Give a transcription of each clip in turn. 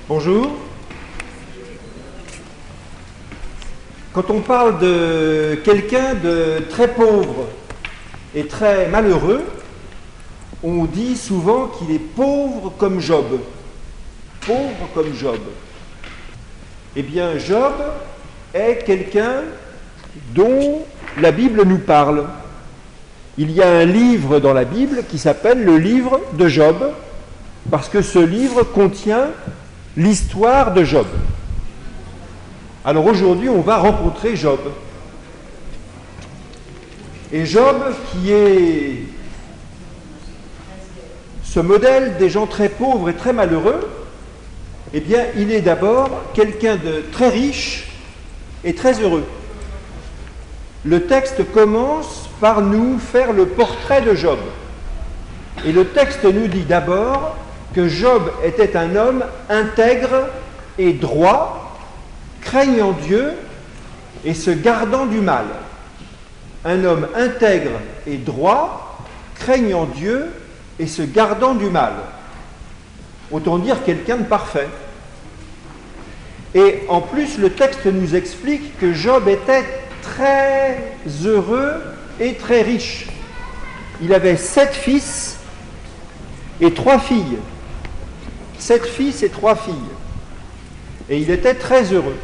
Bonjour. Quand on parle de quelqu'un de très pauvre et très malheureux, on dit souvent qu'il est pauvre comme Job. Pauvre comme Job. Eh bien, Job est quelqu'un dont la Bible nous parle. Il y a un livre dans la Bible qui s'appelle le livre de Job, parce que ce livre contient l'histoire de Job. Alors aujourd'hui, on va rencontrer Job. Et Job, qui est ce modèle des gens très pauvres et très malheureux, eh bien, il est d'abord quelqu'un de très riche et très heureux. Le texte commence par nous faire le portrait de Job. Et le texte nous dit d'abord que Job était un homme intègre et droit, craignant Dieu et se gardant du mal. Un homme intègre et droit, craignant Dieu et se gardant du mal. Autant dire quelqu'un de parfait. Et en plus, le texte nous explique que Job était très heureux et très riche. Il avait 7 fils et 3 filles. 7 fils et 3 filles. Et il était très heureux.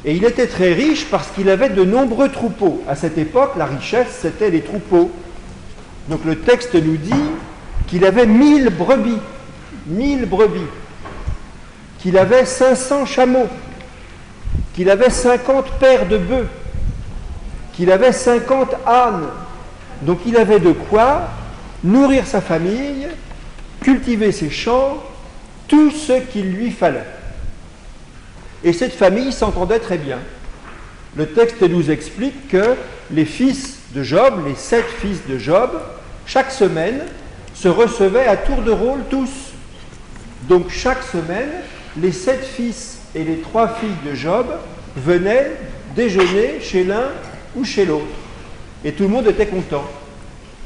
Et il était très riche parce qu'il avait de nombreux troupeaux. À cette époque, la richesse, c'était les troupeaux. Donc le texte nous dit qu'il avait 1000 brebis. 1000 brebis. Qu'il avait 500 chameaux. Qu'il avait 50 paires de bœufs. Qu'il avait 50 ânes. Donc il avait de quoi nourrir sa famille, cultiver ses champs, tout ce qu'il lui fallait. Et cette famille s'entendait très bien. Le texte nous explique que les fils de Job, les 7 fils de Job, chaque semaine, se recevaient à tour de rôle tous. Donc chaque semaine, les 7 fils et les 3 filles de Job venaient déjeuner chez l'un ou chez l'autre. Et tout le monde était content.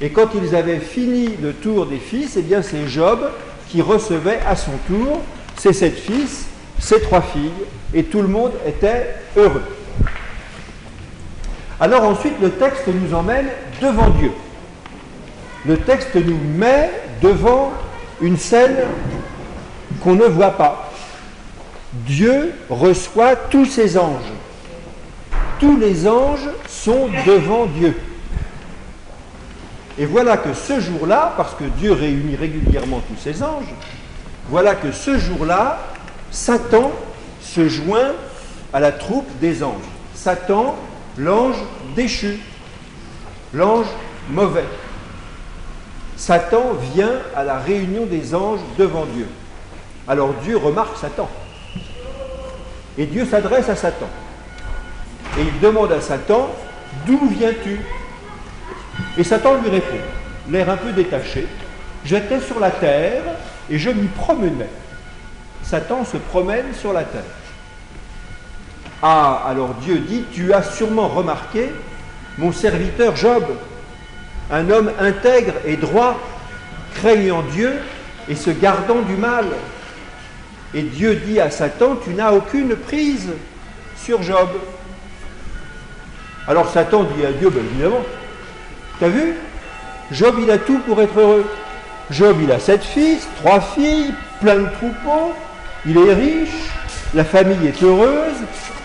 Et quand ils avaient fini le tour des fils, eh bien c'est Job qui recevait à son tour ses 7 fils, ses 3 filles, et tout le monde était heureux. Alors ensuite, le texte nous emmène devant Dieu. Le texte nous met devant une scène qu'on ne voit pas. Dieu reçoit tous ses anges. Tous les anges sont devant Dieu. Et voilà que ce jour-là, parce que Dieu réunit régulièrement tous ses anges, voilà que ce jour-là, Satan se joint à la troupe des anges. Satan, l'ange déchu, l'ange mauvais. Satan vient à la réunion des anges devant Dieu. Alors Dieu remarque Satan. Et Dieu s'adresse à Satan. Et il demande à Satan, d'où viens-tu ? Et Satan lui répond, l'air un peu détaché, j'étais sur la terre et je m'y promenais. Satan se promène sur la terre. Ah, alors Dieu dit, tu as sûrement remarqué mon serviteur Job, un homme intègre et droit, craignant Dieu et se gardant du mal. Et Dieu dit à Satan, tu n'as aucune prise sur Job. Alors Satan dit à Dieu, ben évidemment, t'as vu ? Job, il a tout pour être heureux. Job, il a 7 fils, 3 filles, plein de troupeaux, il est riche, la famille est heureuse.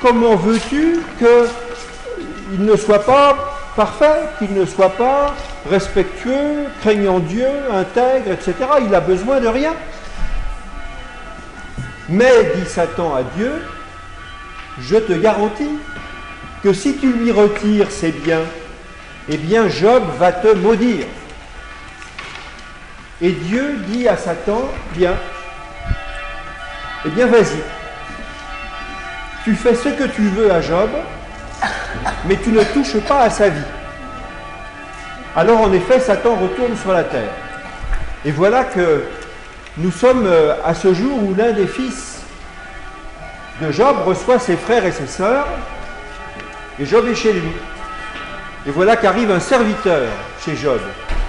Comment veux-tu qu'il ne soit pas parfait, qu'il ne soit pas respectueux, craignant Dieu, intègre, etc. Il a besoin de rien. Mais, dit Satan à Dieu, je te garantis que si tu lui retires ses biens, eh bien Job va te maudire. Et Dieu dit à Satan, bien, eh bien vas-y, tu fais ce que tu veux à Job, mais tu ne touches pas à sa vie. Alors en effet, Satan retourne sur la terre. Et voilà que nous sommes à ce jour où l'un des fils de Job reçoit ses frères et ses sœurs, et Job est chez lui. Et voilà qu'arrive un serviteur chez Job,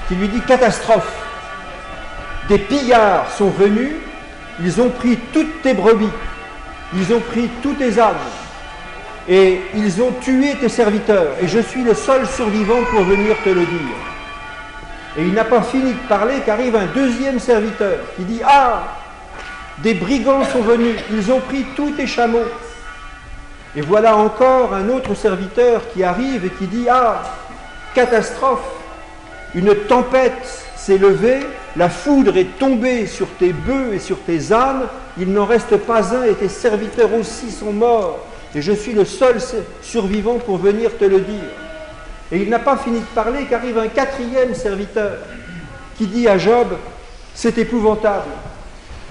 qui lui dit catastrophe. Des pillards sont venus ils ont pris toutes tes brebis, ils ont pris tous tes ânes, et ils ont tué tes serviteurs, et je suis le seul survivant pour venir te le dire. Et il n'a pas fini de parler qu'arrive un deuxième serviteur qui dit « Ah, des brigands sont venus, ils ont pris tous tes chameaux. » Et voilà encore un autre serviteur qui arrive et qui dit « Ah, catastrophe, une tempête s'est levée, la foudre est tombée sur tes bœufs et sur tes ânes, il n'en reste pas un et tes serviteurs aussi sont morts. Et je suis le seul survivant pour venir te le dire. » Et il n'a pas fini de parler qu'arrive un quatrième serviteur qui dit à Job « C'est épouvantable.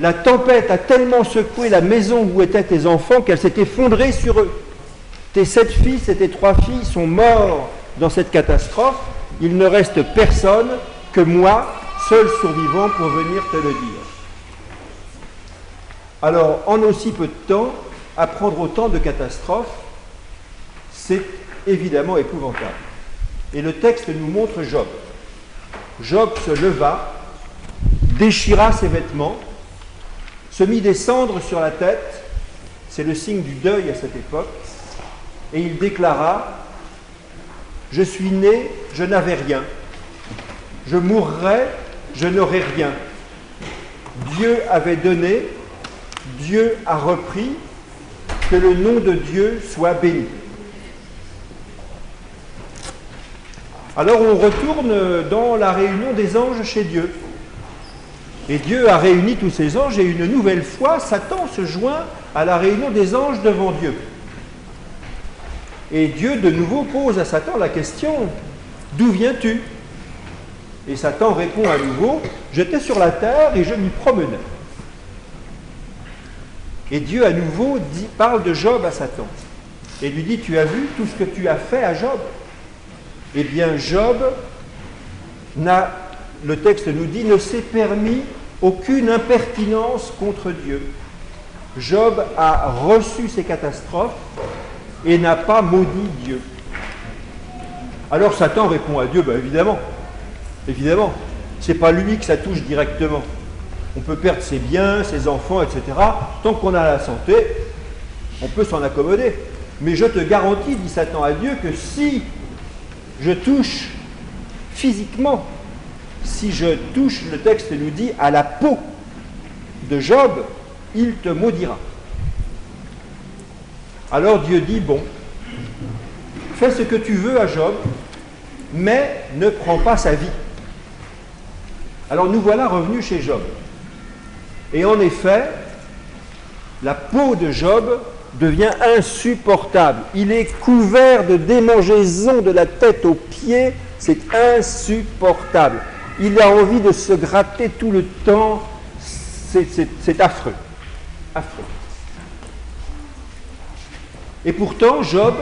La tempête a tellement secoué la maison où étaient tes enfants qu'elle s'est effondrée sur eux. Tes 7 fils et tes 3 filles sont morts dans cette catastrophe. Il ne reste personne que moi, seul survivant pour venir te le dire. » Alors, en aussi peu de temps, apprendre autant de catastrophes, c'est évidemment épouvantable. Et le texte nous montre Job. Job se leva, déchira ses vêtements, se mit des cendres sur la tête, c'est le signe du deuil à cette époque, et il déclara « Je suis né, je n'avais rien. Je mourrai, je n'aurai rien. Dieu avait donné, Dieu a repris, que le nom de Dieu soit béni. » Alors on retourne dans la réunion des anges chez Dieu. Et Dieu a réuni tous ces anges et une nouvelle fois, Satan se joint à la réunion des anges devant Dieu. Et Dieu de nouveau pose à Satan la question « D'où viens-tu » Et Satan répond à nouveau « J'étais sur la terre et je m'y promenais. » Et Dieu à nouveau parle de Job à Satan et lui dit « Tu as vu tout ce que tu as fait à Job ?» Eh bien, Job, le texte nous dit, ne s'est permis aucune impertinence contre Dieu. Job a reçu ces catastrophes et n'a pas maudit Dieu. Alors Satan répond à Dieu, évidemment, c'est pas lui que ça touche directement. On peut perdre ses biens, ses enfants, etc. Tant qu'on a la santé, on peut s'en accommoder. Mais je te garantis, dit Satan à Dieu, que si je touche physiquement, si je touche, le texte nous dit, à la peau de Job, il te maudira. Alors Dieu dit, bon, fais ce que tu veux à Job, mais ne prends pas sa vie. Alors nous voilà revenus chez Job. Et en effet, la peau de Job devient insupportable. Il est couvert de démangeaisons de la tête aux pieds, c'est insupportable. Il a envie de se gratter tout le temps, c'est affreux. Affreux. Et pourtant, Job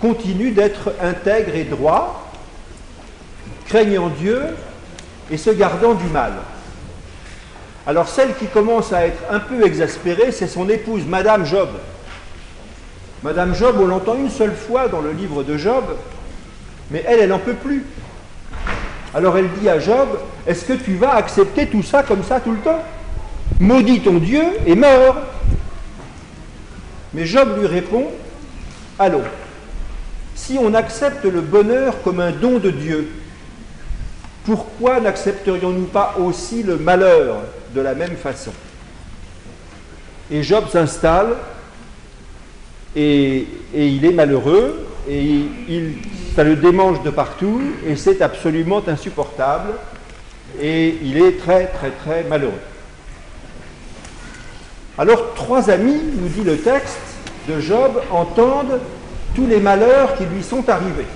continue d'être intègre et droit, craignant Dieu et se gardant du mal. Alors celle qui commence à être un peu exaspérée, c'est son épouse, Madame Job. Madame Job, on l'entend une seule fois dans le livre de Job, mais elle n'en peut plus. Alors elle dit à Job, est-ce que tu vas accepter tout ça comme ça tout le temps? Maudit ton Dieu et meurs. Mais Job lui répond, allons, si on accepte le bonheur comme un don de Dieu, pourquoi n'accepterions-nous pas aussi le malheur de la même façon? Et Job s'installe, et il est malheureux, et ça le démange de partout, et c'est absolument insupportable, et il est très très très malheureux. Alors 3 amis, nous dit le texte de Job, entendent tous les malheurs qui lui sont arrivés.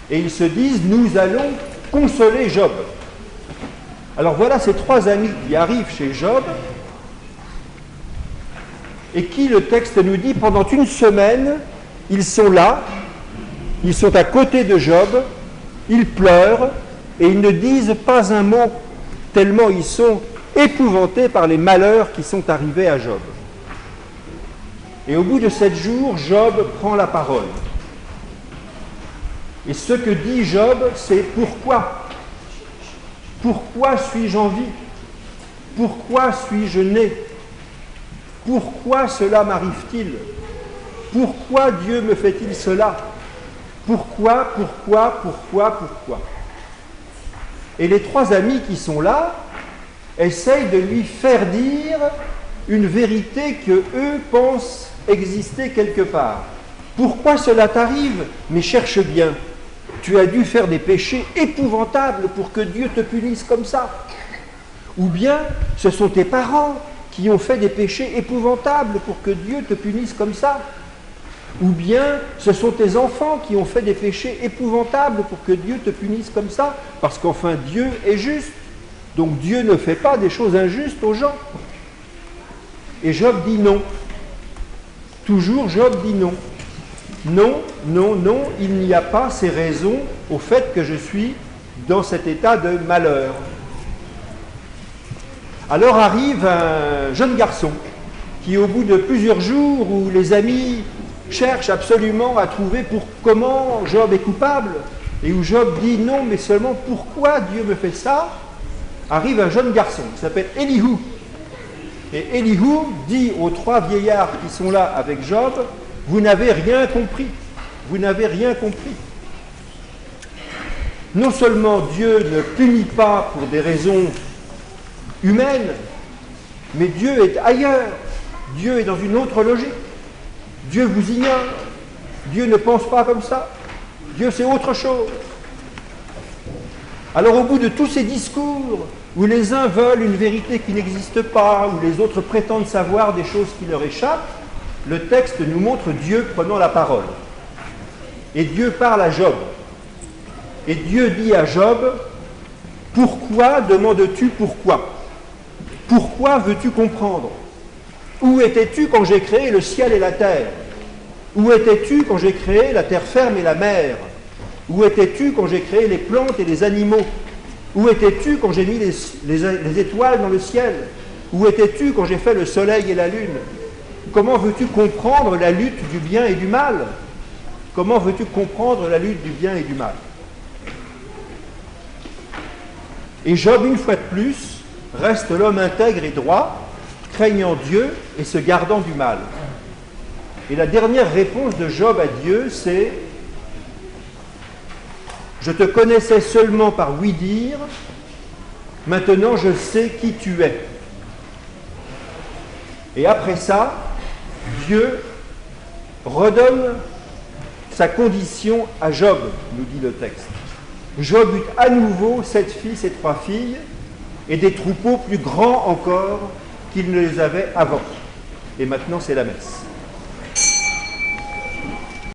Et ils se disent, nous allons consoler Job. Alors voilà ces 3 amis qui arrivent chez Job, et qui, le texte nous dit, pendant une semaine, ils sont là, ils sont à côté de Job, ils pleurent, et ils ne disent pas un mot, tellement ils sont épouvantés par les malheurs qui sont arrivés à Job. Et au bout de 7 jours, Job prend la parole. Et ce que dit Job, c'est « Pourquoi ? Pourquoi suis-je en vie ? Pourquoi suis-je né ? pourquoi cela m'arrive-t-il? Pourquoi Dieu me fait-il cela? Pourquoi? Et les trois amis qui sont là essayent de lui faire dire une vérité que eux pensent exister quelque part. Pourquoi cela t'arrive? Mais cherche bien. Tu as dû faire des péchés épouvantables pour que Dieu te punisse comme ça. Ou bien, ce sont tes parents qui ont fait des péchés épouvantables pour que Dieu te punisse comme ça. Ou bien, ce sont tes enfants qui ont fait des péchés épouvantables pour que Dieu te punisse comme ça. Parce qu'enfin, Dieu est juste. Donc Dieu ne fait pas des choses injustes aux gens. Et Job dit non. Toujours Job dit non. Non, non, non, il n'y a pas ces raisons au fait que je suis dans cet état de malheur. Alors arrive un jeune garçon qui, au bout de plusieurs jours où les amis cherchent absolument à trouver comment Job est coupable, et où Job dit non, mais seulement pourquoi Dieu me fait ça, arrive un jeune garçon qui s'appelle Elihu. Et Elihu dit aux trois vieillards qui sont là avec Job, vous n'avez rien compris, vous n'avez rien compris. Non seulement Dieu ne punit pas pour des raisons humaines, mais Dieu est ailleurs, Dieu est dans une autre logique. Dieu vous ignore, Dieu ne pense pas comme ça, Dieu c'est autre chose. Alors au bout de tous ces discours, où les uns veulent une vérité qui n'existe pas, où les autres prétendent savoir des choses qui leur échappent, le texte nous montre Dieu prenant la parole. Et Dieu parle à Job. Et Dieu dit à Job, « Pourquoi demandes-tu pourquoi? Pourquoi veux-tu comprendre? Où étais-tu quand j'ai créé le ciel et la terre? Où étais-tu quand j'ai créé la terre ferme et la mer? Où étais-tu quand j'ai créé les plantes et les animaux? Où étais-tu quand j'ai mis les étoiles dans le ciel? Où étais-tu quand j'ai fait le soleil et la lune? Comment veux-tu comprendre la lutte du bien et du mal? Comment veux-tu comprendre la lutte du bien et du mal? » Et Job, une fois de plus, reste l'homme intègre et droit, craignant Dieu et se gardant du mal. Et la dernière réponse de Job à Dieu, c'est « Je te connaissais seulement par ouï-dire, maintenant je sais qui tu es. » Et après ça, Dieu redonne sa condition à Job, nous dit le texte. Job eut à nouveau 7 fils et 3 filles, et des troupeaux plus grands encore qu'il ne les avait avant. Et maintenant, c'est la messe.